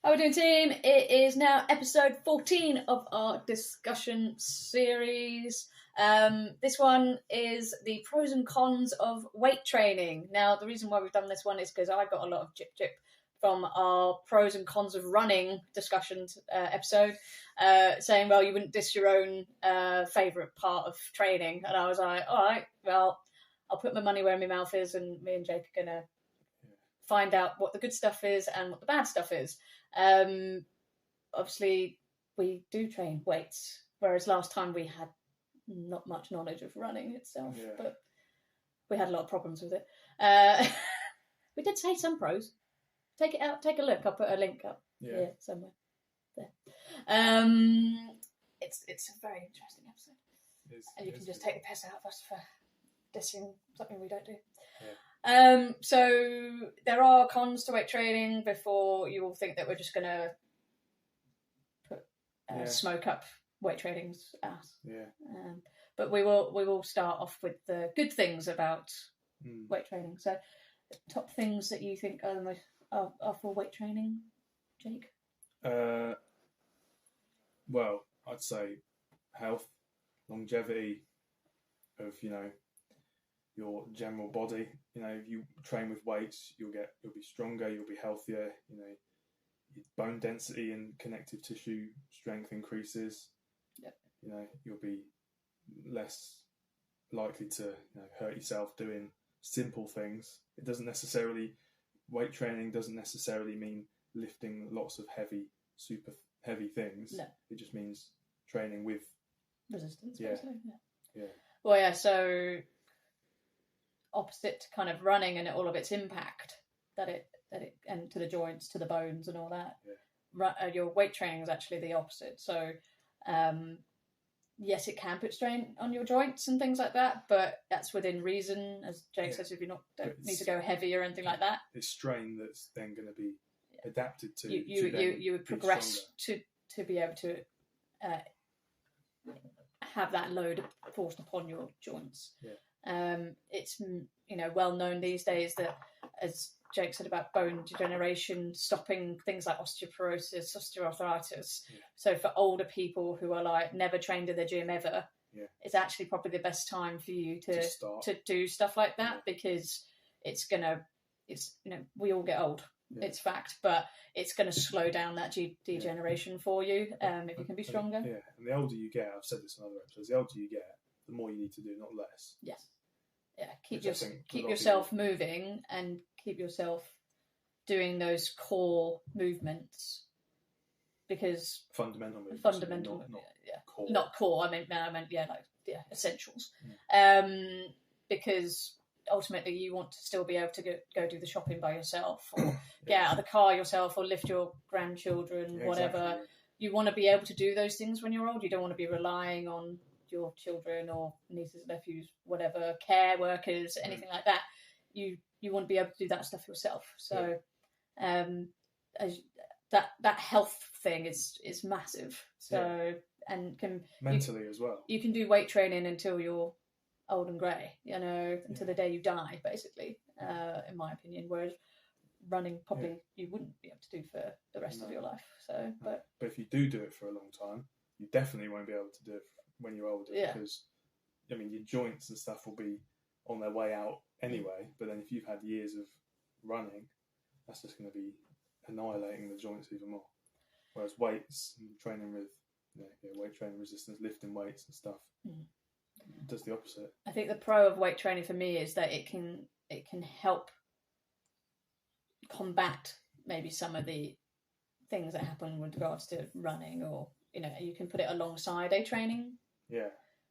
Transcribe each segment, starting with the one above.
How are we doing, team? It is now episode 14 of our discussion series. This one is the pros and cons of weight training. Now, the reason why we've done this one is because I got a lot of jip from our pros and cons of running discussions episode, saying, well, you wouldn't diss your own favourite part of training. And I was like, all right, well, I'll put my money where my mouth is, and me and Jake are going to find out what the good stuff is and what the bad stuff is. Obviously, we do train weights, whereas last time we had not much knowledge of running itself, but we had a lot of problems with it. We did say some pros. Take it out, take a look. I'll put a link up here somewhere. There. It's a very interesting episode. And you can just take the piss out of us for dissing something we don't do. Yeah. So there are cons to weight training before you all think that we're just going to put smoke up weight training's ass. Yeah. But we will start off with the good things about weight training. So the top things that you think are the most are for weight training, Jake? Well, I'd say health, longevity of, your general body. If you train with weights, you'll be stronger, you'll be healthier, your bone density and connective tissue strength increases. Yep. You'll be less likely to hurt yourself doing simple things. Weight training doesn't necessarily mean lifting lots of super heavy things. No. It just means training with resistance. Yeah. Well, yeah, so opposite to kind of running and all of its impact that it and to the joints, to the bones and all that. Yeah. Your weight training is actually the opposite. So yes, it can put strain on your joints and things like that, but that's within reason, as Jake says, if you don't need to go heavy or anything like that. It's strain that's then going to be adapted to. You would progress to be able to have that load forced upon your joints. Yeah. It's well known these days that, as Jake said about bone degeneration, stopping things like osteoporosis, osteoarthritis. Yeah. So for older people who are like never trained in the gym ever, it's actually probably the best time for you to do stuff like that, because we all get old. Yeah. It's fact, but it's going to slow down that degeneration for you if you can be stronger. Yeah, and the older you get, I've said this in other episodes, the older you get, the more you need to do, not less. Yes. Yeah, keep yourself moving and keep yourself doing those core movements, because fundamental movements, not core. I meant essentials. Because ultimately you want to still be able to go do the shopping by yourself, or get out of the car yourself, or lift your grandchildren, whatever. Exactly. You want to be able to do those things when you're old. You don't want to be relying on your children or nieces, nephews, whatever, care workers, anything like that. You want to be able to do that stuff yourself. So that health thing is massive. So and can mentally as well. You can do weight training until you're old and grey, until the day you die, basically, in my opinion. Whereas running probably you wouldn't be able to do for the rest of your life. So, but if you do it for a long time, you definitely won't be able to do it when you're older, because your joints and stuff will be on their way out anyway. But then if you've had years of running, that's just going to be annihilating the joints even more. Whereas weights and training with weight training, resistance, lifting weights and stuff does the opposite. I think the pro of weight training for me is that it can help combat maybe some of the things that happen with regards to running, or you can put it alongside a training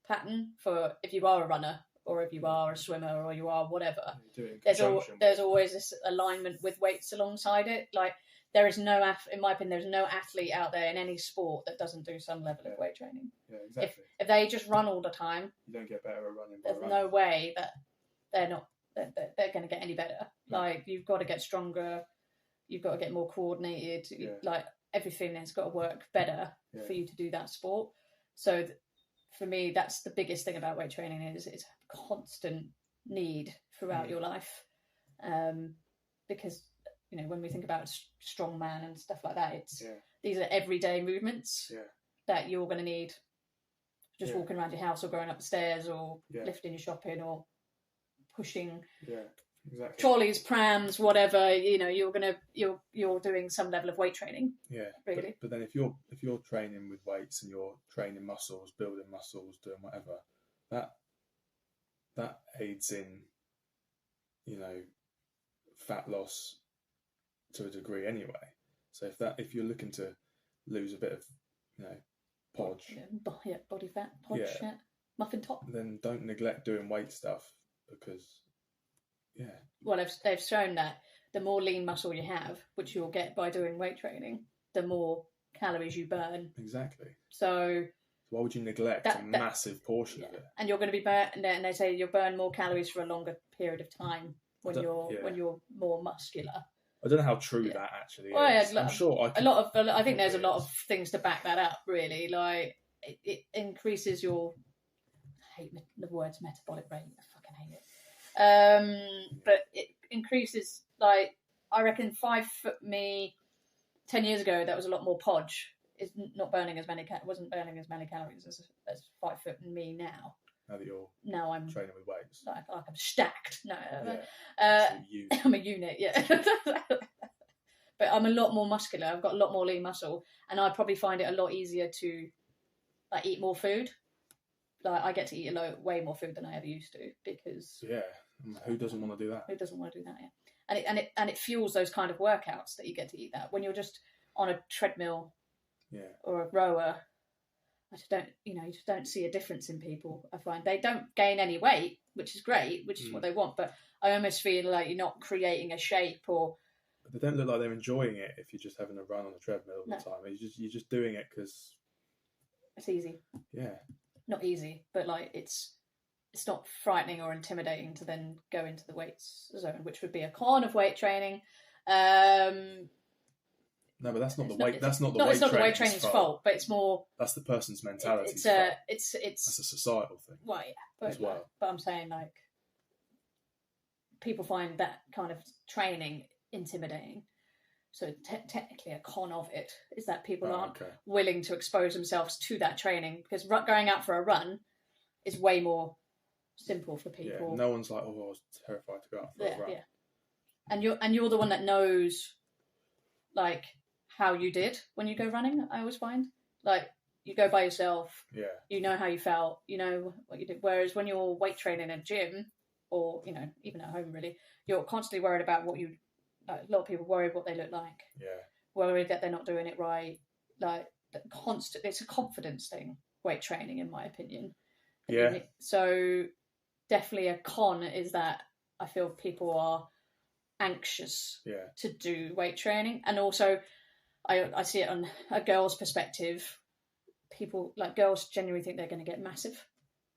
pattern for if you are a runner, or if you are a swimmer, or you are whatever. There's always this alignment with weights alongside it. Like there is no, in my opinion, there's no athlete out there in any sport that doesn't do some level of weight training. Yeah, exactly. If they just run all the time, you don't get better at running. There's no way that they're going to get any better. No. Like you've got to get stronger, you've got to get more coordinated. Like everything has got to work better for you to do that sport. So for me, that's the biggest thing about weight training is it's a constant need throughout your life, because you know, when we think about strong man and stuff like that, it's Yeah. these are everyday movements Yeah. that you're going to need just Yeah. walking around your house or going up the stairs or Yeah. lifting your shopping or pushing Yeah. Exactly. trolleys, prams, whatever. You know, you're doing some level of weight training. Yeah. Really. But then if you're training with weights and you're training muscles, building muscles, doing whatever, that aids in, you know, fat loss to a degree anyway. So if you're looking to lose a bit of, you know, podge, body fat, podge, muffin top, then don't neglect doing weight stuff because, well, they've shown that the more lean muscle you have, which you'll get by doing weight training, the more calories you burn. Exactly. So why would you neglect a massive portion of it? And you're going to be and they say you'll burn more calories for a longer period of time when you're more muscular. I don't know how true that actually is. I'm sure I think there's a lot of things to back that up. Really, like it increases your. I hate the words metabolic rate. I fucking hate it. But it increases, like, I reckon 5 foot me 10 years ago, that was a lot more podge. It's not burning as many wasn't burning as many calories as 5 foot me now. Now I'm training with weights. Like I'm stacked. No, yeah. I'm a unit. Yeah, but I'm a lot more muscular. I've got a lot more lean muscle, and I probably find it a lot easier to like eat more food. Like I get to eat way more food than I ever used to because who doesn't want to do that? Who doesn't want to do that? Yeah, and it fuels those kind of workouts that you get to eat that when you're just on a treadmill, or a rower. You just don't see a difference in people. I find they don't gain any weight, which is great, which is what they want. But I almost feel like you're not creating a shape or. But they don't look like they're enjoying it if you're just having a run on the treadmill all the time. You're just doing it because it's easy. Yeah. Not easy, but like it's not frightening or intimidating to then go into the weights zone, which would be a con of weight training. No, but that's not the weight. It's not the weight training's fault, but it's more. That's the person's mentality. It's that's a societal thing. Well, yeah, but I'm saying like people find that kind of training intimidating. So technically, a con of it is that people aren't willing to expose themselves to that training because going out for a run is way more simple for people. Yeah, no one's like, I was terrified to go out for a run. Yeah, and you're the one that knows, like. How you did when you go running, I always find. Like, you go by yourself. Yeah. You know how you felt. You know what you did. Whereas when you're weight training in a gym, or, you know, even at home, really, you're constantly worried about what you... Like, a lot of people worry what they look like. Yeah. Worried that they're not doing it right. Like, it's a confidence thing, weight training, in my opinion. Yeah. So, definitely a con is that I feel people are anxious to do weight training. And also... I see it on a girl's perspective. People, like girls, genuinely think they're going to get massive.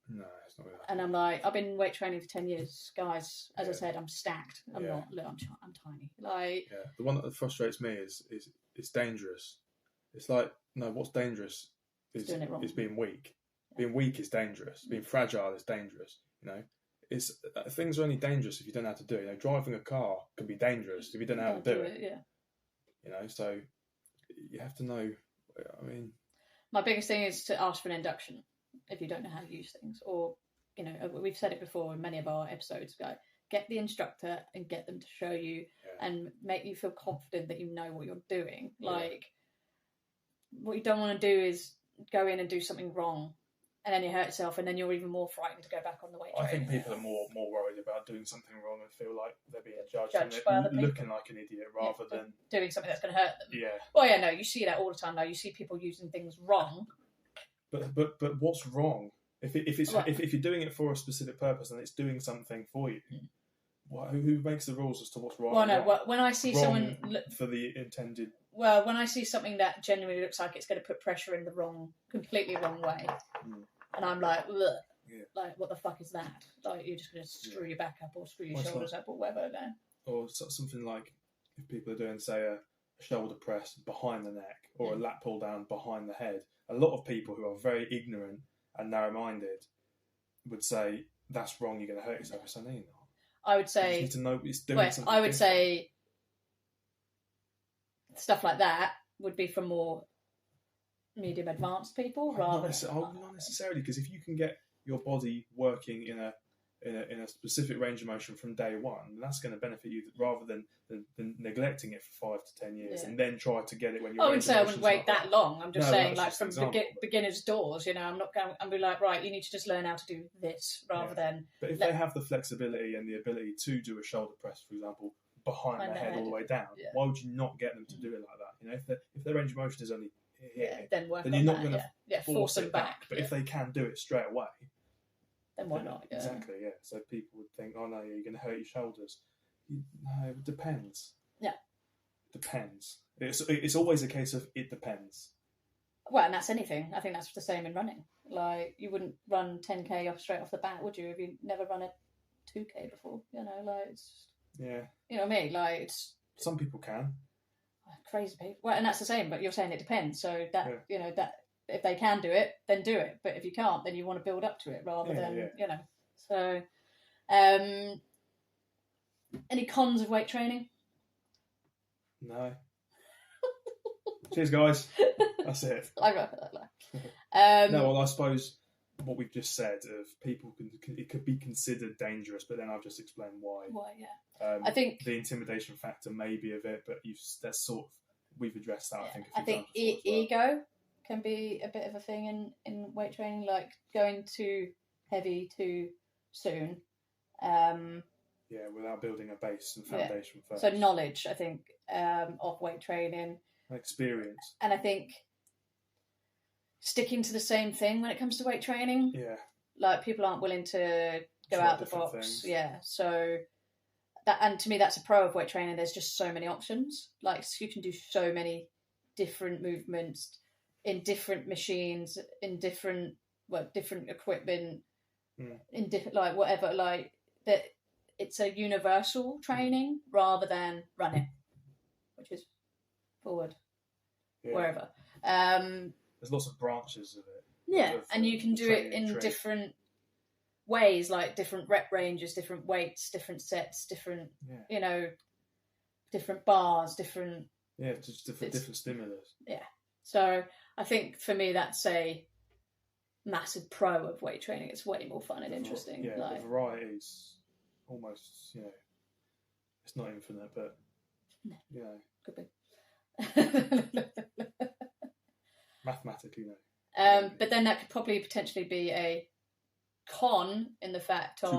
No, it's not that. And I'm like, I've been weight training for 10 years, guys. As I said, I'm stacked. I'm not. Look, I'm tiny. Like, the one that frustrates me is it's dangerous. It's like, no, what's dangerous is doing it wrong. Is being weak. Being weak is dangerous. Being fragile is dangerous. You know, it's things are only dangerous if you don't know how to do it. You know, driving a car can be dangerous if you don't know how to do it. Yeah. You know, so. You have to know. I mean, my biggest thing is to ask for an induction if you don't know how to use things, or you know, we've said it before in many of our episodes. Get the instructor and get them to show you and make you feel confident that you know what you're doing. Like, what you don't want to do is go in and do something wrong, and then you hurt yourself, and then you're even more frightened to go back on the weight. I think people are more worried about doing something wrong and feel like they're being judged by other people, looking like an idiot rather than doing something that's going to hurt them. Yeah. Well, yeah, no, you see that all the time. Now you see people using things wrong. But what's wrong? If you're doing it for a specific purpose and it's doing something for you, who makes the rules as to what's wrong? Well, no. When I see someone for the intended. Well, when I see something that genuinely looks like it's going to put pressure in the completely wrong way, and I'm like, ugh. Yeah. Like, what the fuck is that? Like, you're just going to screw your back up or screw your shoulders up or whatever. No. Or something like if people are doing, say, a shoulder press behind the neck or a lat pull down behind the head. A lot of people who are very ignorant and narrow-minded would say, that's wrong, you're going to hurt yourself. So, no, you're not. I would say... You need to know it's doing something I would say stuff like that would be for more medium advanced people rather not necessarily, because if you can get your body working in a specific range of motion from day one, that's going to benefit you rather than neglecting it for 5 to 10 years and then try to get it when you're. I wouldn't say I wouldn't wait that long. I'm just saying, like, from beginner's doors, I'm not going. I'm be like, right, you need to just learn how to do this rather than. But if they have the flexibility and the ability to do a shoulder press, for example, behind their head all the way down, why would you not get them to do it like that? If their range of motion is only here, then you're not going to force them back. But if they can do it straight away. Then why not? Yeah. Exactly, yeah. So people would think, oh no, you're going to hurt your shoulders. No, it depends. Yeah. Depends. It's always a case of it depends. Well, and that's anything. I think that's the same in running. Like, you wouldn't run 10k straight off the bat, would you, if you never run a 2k before? It's... Yeah. You know what I mean? Like, it's... Some people can. Crazy people. Well, and that's the same, but you're saying it depends. So that, that... If they can do it, then do it. But if you can't, then you want to build up to it rather than, So, any cons of weight training? No. Cheers, guys. That's it. No, well, I suppose what we've just said of people it could be considered dangerous, but then I've just explained why. Why, yeah. I think the intimidation factor may be of it, but we've addressed that. Yeah. I think ego can be a bit of a thing in weight training, like going too heavy too soon. Without building a base and foundation first. So knowledge, I think, of weight training. Experience. And I think sticking to the same thing when it comes to weight training. Yeah. Like, people aren't willing to go out the box. Things. Yeah. So that, and to me, that's a pro of weight training. There's just so many options. Like, you can do so many different movements in different machines, in different equipment, in different, like, whatever, like, that it's a universal training rather than running, which is forward, wherever. There's lots of branches of it. Yeah, and you can do it in different ways, like different rep ranges, different weights, different sets, different, different bars, different... Yeah, just different stimulus. Yeah. So I think for me that's a massive pro of weight training. It's way more fun and interesting. Yeah, the variety is almost, it's not infinite, but, could be. Mathematically, no. But then that could probably potentially be a con in the fact of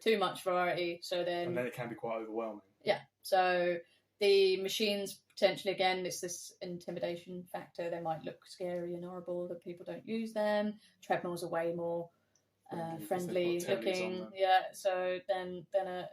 too much variety. So then, and then it can be quite overwhelming. Yeah. So the machines potentially, again, it's this intimidation factor. They might look scary and horrible that people don't use them. Treadmills are way more friendly looking. Yeah. So then a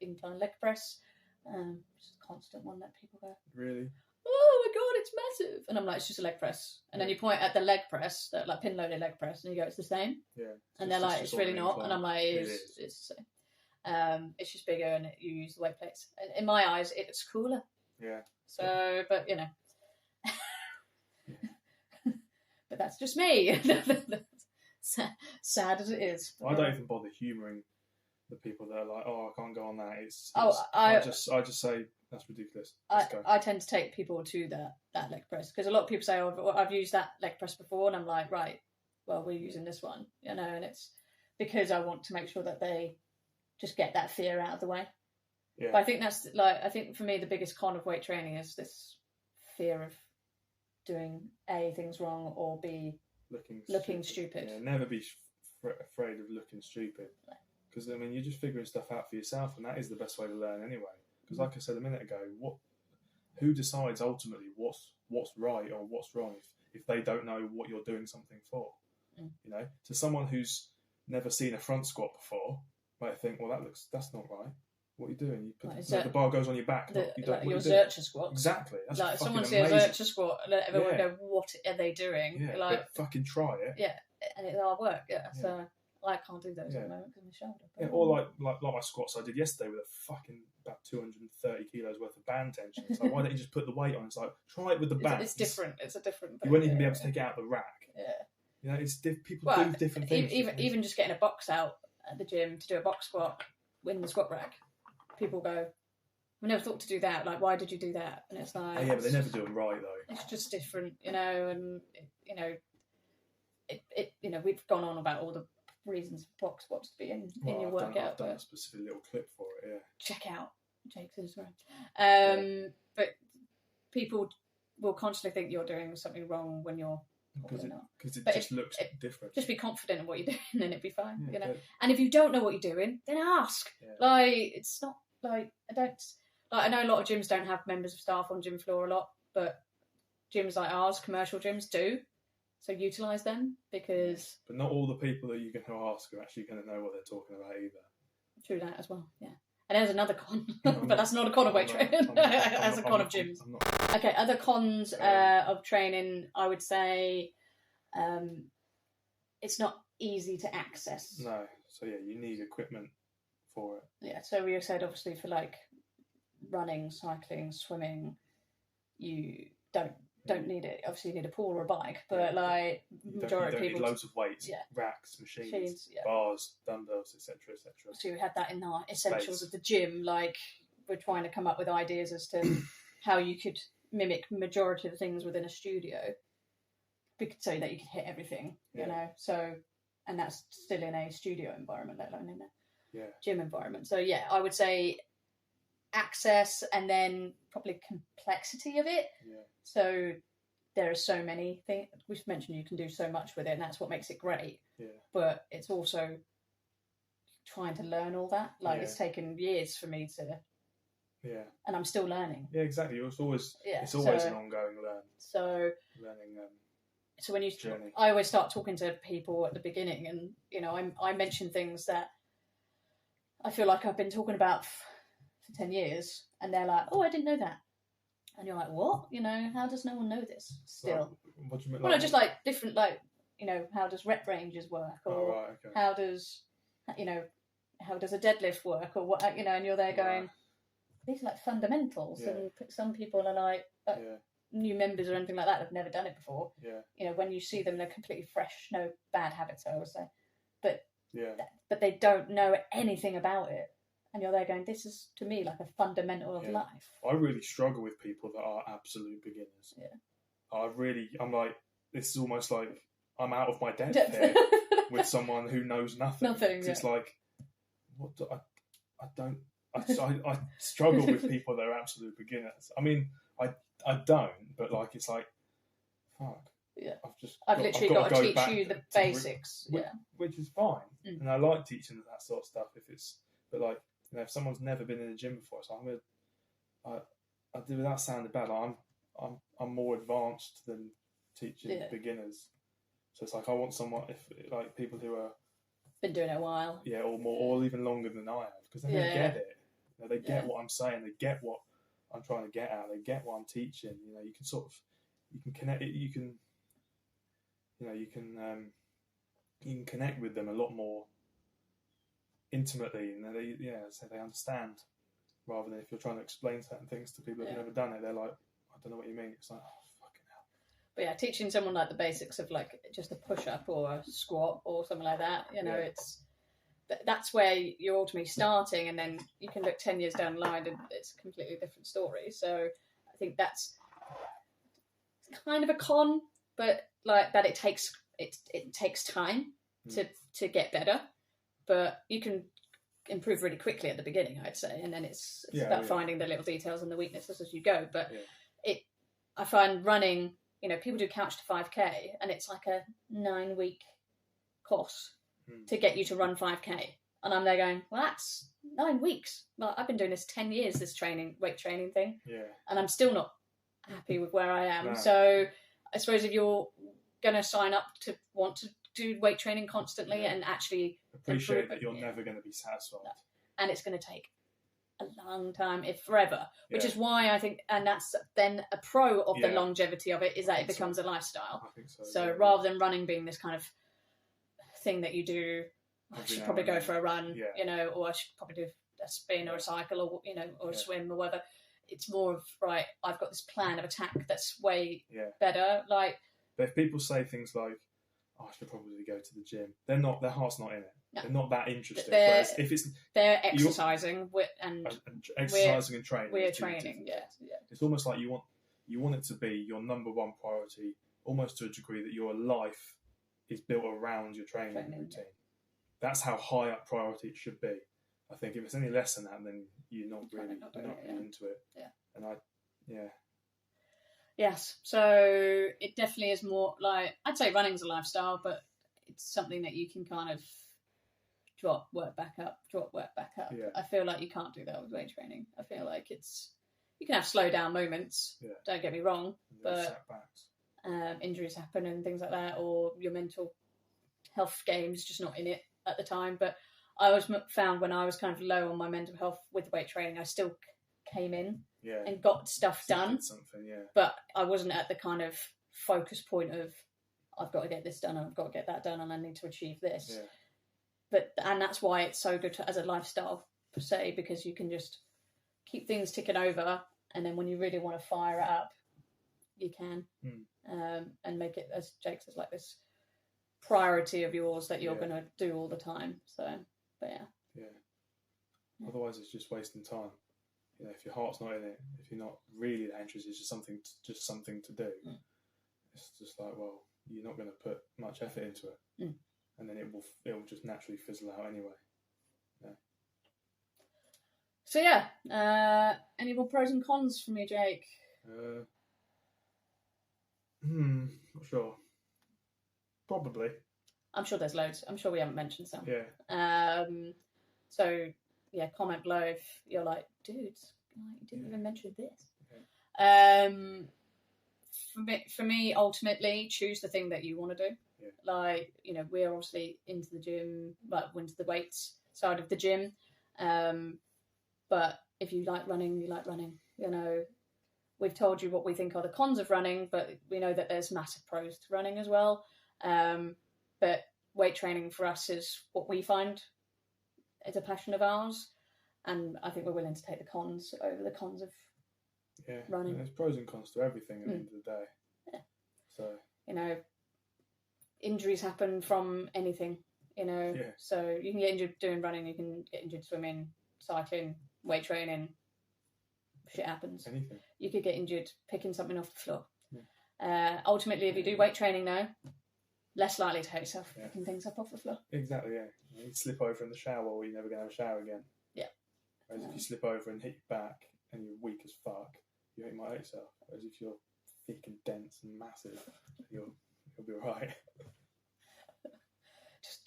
incline leg press, which is a constant one that people go, really? Oh my god, it's massive! And I'm like, it's just a leg press. And then you point at the leg press, that like pin loaded leg press, and you go, it's the same. Yeah. And they're like, it's really not. And I'm like, it's the same. It's just bigger, and you use the weight plates. And in my eyes, it's cooler. Yeah. So, but but that's just me. Sad as it is. I don't even bother humouring the people that are like, oh, I can't go on that. I just say that's ridiculous. I tend to take people to that leg press, because a lot of people say, oh, I've used that leg press before, and I'm like, right, well, we're using this one, and it's because I want to make sure that they just get that fear out of the way. Yeah. But I think for me the biggest con of weight training is this fear of doing A, things wrong, or B, looking stupid. Yeah, never be afraid of looking stupid. Because, I mean, you're just figuring stuff out for yourself, and that is the best way to learn anyway. Because, like I said a minute ago, who decides ultimately what's right or what's wrong if they don't know what you're doing something for? To someone who's never seen a front squat before, might think, well, that's not right. What are you doing? You put the bar goes on your back. Your Zercher squat. Exactly. That's like fucking someone amazing. sees a Zercher squat, and everyone would go, "What are they doing?" Yeah, like, but fucking try it. Yeah, and it's hard work. Yeah, so I can't do those at the moment because of my shoulder. Yeah, or like my squats I did yesterday with a fucking about 230 kilos worth of band tension. It's like, why don't you just put the weight on? It's like, try it with the band. It's different. It's a different. You won't even be able to take it out of the rack. Yeah. It's people do different things. Even just getting a box out at the gym to do a box squat in the squat rack, people go, I never thought to do that. Like, why did you do that? And it's like, Oh, yeah, but they never do them right though. It's just different, you know, and we've gone on about all the reasons for box to be in your workout. I've done a specific little clip for it. Yeah, check out Jake's Instagram. But people will constantly think you're doing something wrong when you're because it but just looks different. Just be confident in what you're doing, and it'd be fine. Yeah, you know. And if you don't know what you're doing, then ask. Yeah. Like, it's not like I know a lot of gyms don't have members of staff on gym floor a lot, but gyms like ours, commercial gyms, do. So utilise them, because... But not all the people that you're going to ask are actually going to know what they're talking about either. True that as well, yeah. And there's another con, but that's not a con of weight training. That's a con of gyms. Okay, other cons of training, I would say it's not easy to access. No, so yeah, you need equipment for it. Yeah, so we said obviously for like running, cycling, swimming, you don't need it. Obviously, you need a pool or a bike, but like majority of people need loads of weights, racks, machines, bars, dumbbells, etc., etc. So we had that in our essentials of the gym. Like, we're trying to come up with ideas as to how you could mimic majority of the things within a studio, so that you could hit everything. You know, so, and that's still in a studio environment, let alone in a gym environment. So yeah, I would say access, and then probably complexity of it. Yeah. So there are so many things. We've mentioned you can do so much with it, and that's what makes it great. Yeah. But it's also trying to learn all that. Like, it's taken years for me to. Yeah. And I'm still learning. Yeah, exactly. It's always an ongoing learning. So when I always start talking to people at the beginning, and you know, I mention things that I feel like I've been talking about for 10 years, and they're like, "Oh, I didn't know that." And you're like, what? You know, how does no one know this still? What do you mean? Well, just like different, like, you know, how does rep ranges work? Or how does, you know, how does a deadlift work? Or what, you know, and you're there going, these are like fundamentals. Yeah. And some people are like, new members or anything like that have never done it before. Yeah. You know, when you see them, they're completely fresh, no bad habits, I would say. But, but they don't know anything about it. And you're there going, this is, to me, like a fundamental of life. I really struggle with people that are absolute beginners. Yeah. I'm like, this is almost like I'm out of my depth here with someone who knows nothing. It's like, what do I struggle with people that are absolute beginners. I mean, I don't, but like, it's like, fuck. Yeah. I've literally got to teach you the basics. Which is fine. Mm. And I like teaching that sort of stuff but like, you know, if someone's never been in a gym before, so I do, without sounding bad, I'm more advanced than teaching beginners. So it's like, I want someone, if like people who are been doing it a while, or more, or even longer than I have, because then they get it. You know, they get what I'm saying. They get what I'm trying to get at. They get what I'm teaching. You know, you can sort of, you can connect it. You can, you know, you can connect with them a lot more intimately, and so they understand, rather than if you're trying to explain certain things to people who've never done it, they're like, I don't know what you mean. It's like, oh, fucking hell. But yeah, teaching someone like the basics of like just a push-up or a squat or something like that, you know, that's where you're ultimately starting, and then you can look 10 years down the line and it's a completely different story. So I think that's kind of a con, but like that it takes time to get better. But you can improve really quickly at the beginning, I'd say, and then it's about finding the little details and the weaknesses as you go. But I find running, you know, people do couch to 5K, and it's like a 9-week course to get you to run 5K, and I'm there going, well, that's 9 weeks. Well, I've been doing this 10 years, this weight training thing, and I'm still not happy with where I am. No. So I suppose if you're going to sign up to want to do weight training constantly and actually appreciate that you're never going to be satisfied, and it's going to take a long time, if forever, which is why I think, and that's then a pro of the longevity of it, is that it becomes a lifestyle. I think so. So rather than running being this kind of thing that you do, I should probably go for a run, you know, or I should probably do a spin or a cycle, or, you know, or a swim or whatever. It's more of, right, I've got this plan of attack that's way better. Like, but if people say things like, I should probably go to the gym. They're not. Their heart's not in it. No. They're not that interested. They're- Whereas if it's They're exercising and exercising and training, we're it's two training. different Yeah, things. It's almost like you want it to be your number one priority, almost to a degree that your life is built around your training routine. That's how high up priority it should be. I think if it's any less than that, then you're not really into it. Yeah. And Yes, so it definitely is more like, I'd say running's a lifestyle, but it's something that you can kind of drop, work back up. Yeah. I feel like you can't do that with weight training. I feel like you can have slow down moments, don't get me wrong, but injuries happen and things like that, or your mental health game's just not in it at the time. But I always found when I was kind of low on my mental health with weight training, I still came in and got stuff done, but I wasn't at the kind of focus point of I've got to get this done and I've got to get that done and I need to achieve this. And that's why it's so good as a lifestyle per se, because you can just keep things ticking over, and then when you really want to fire it up, you can, and make it, as Jake says, like this priority of yours that you're going to do all the time. So, but otherwise it's just wasting time. You know, if your heart's not in it, if you're not really that interested, it's just something to do. It's just like, well, you're not going to put much effort into it, and then it will just naturally fizzle out anyway. So any more pros and cons from you, Jake? Not sure. Probably. I'm sure there's loads. I'm sure we haven't mentioned some. Yeah. So comment below if you're like, dudes, you didn't even mention this. For me, ultimately, choose the thing that you want to do. Yeah. Like, we're obviously into the gym, like into the weights side of the gym. But if you like running, you like running. We've told you what we think are the cons of running, but we know that there's massive pros to running as well. But weight training for us is what we find is a passion of ours, and I think we're willing to take the cons over the cons of running. And there's pros and cons to everything at the end of the day. Yeah. So injuries happen from anything. So you can get injured doing running, you can get injured swimming, cycling, weight training. Shit happens. Anything. You could get injured picking something off the floor. Yeah. Ultimately, if you do weight training now, less likely to hurt yourself picking things up off the floor. Exactly, yeah. You slip over in the shower, or you're never going to have a shower again. Yeah. Whereas if you slip over and hit your back and you're weak as fuck, you might hurt yourself. Whereas if you're thick and dense and massive, you'll be alright.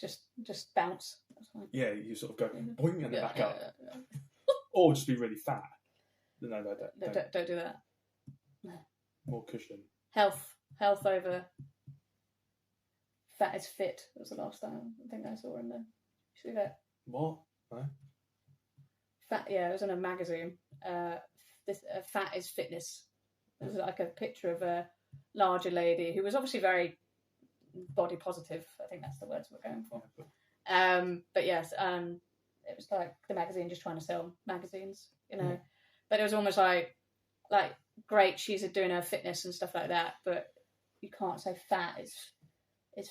Just bounce. That's fine. Yeah, you sort of go boing and then back up. Yeah. Or just be really fat. No, don't do that. No. More cushion. Health over fat is fit. That was the last time I think I saw in there. You see that? What? No? Fat, it was in a magazine. Fat is fitness. It was like a picture of a larger lady who was obviously very body positive. I think that's the words we're going for. But yes, it was like the magazine just trying to sell magazines, But it was almost like great, she's doing her fitness and stuff like that, but you can't say fat is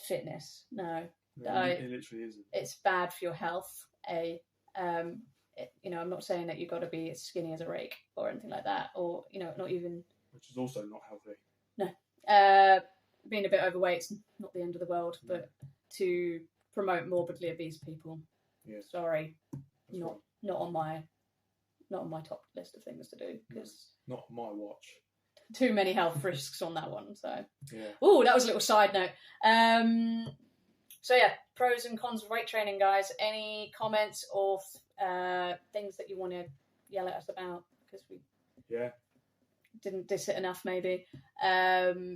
fitness. No, it literally isn't. It's bad for your health. I'm not saying that you've got to be as skinny as a rake or anything like that, or not even. Which is also not healthy. No, being a bit overweight's not the end of the world, but to promote morbidly obese people, sorry, not on my top list of things to do, because not on my watch. Too many health risks on that one. So yeah. Oh, that was a little side note. So pros and cons of weight training, guys. Any comments or things that you want to yell at us about because we didn't diss it enough, maybe.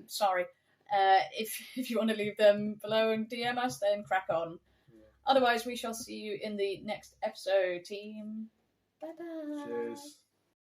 Sorry. If you want to leave them below and DM us, then crack on. Yeah. Otherwise, we shall see you in the next episode, team. Bye-bye. Cheers.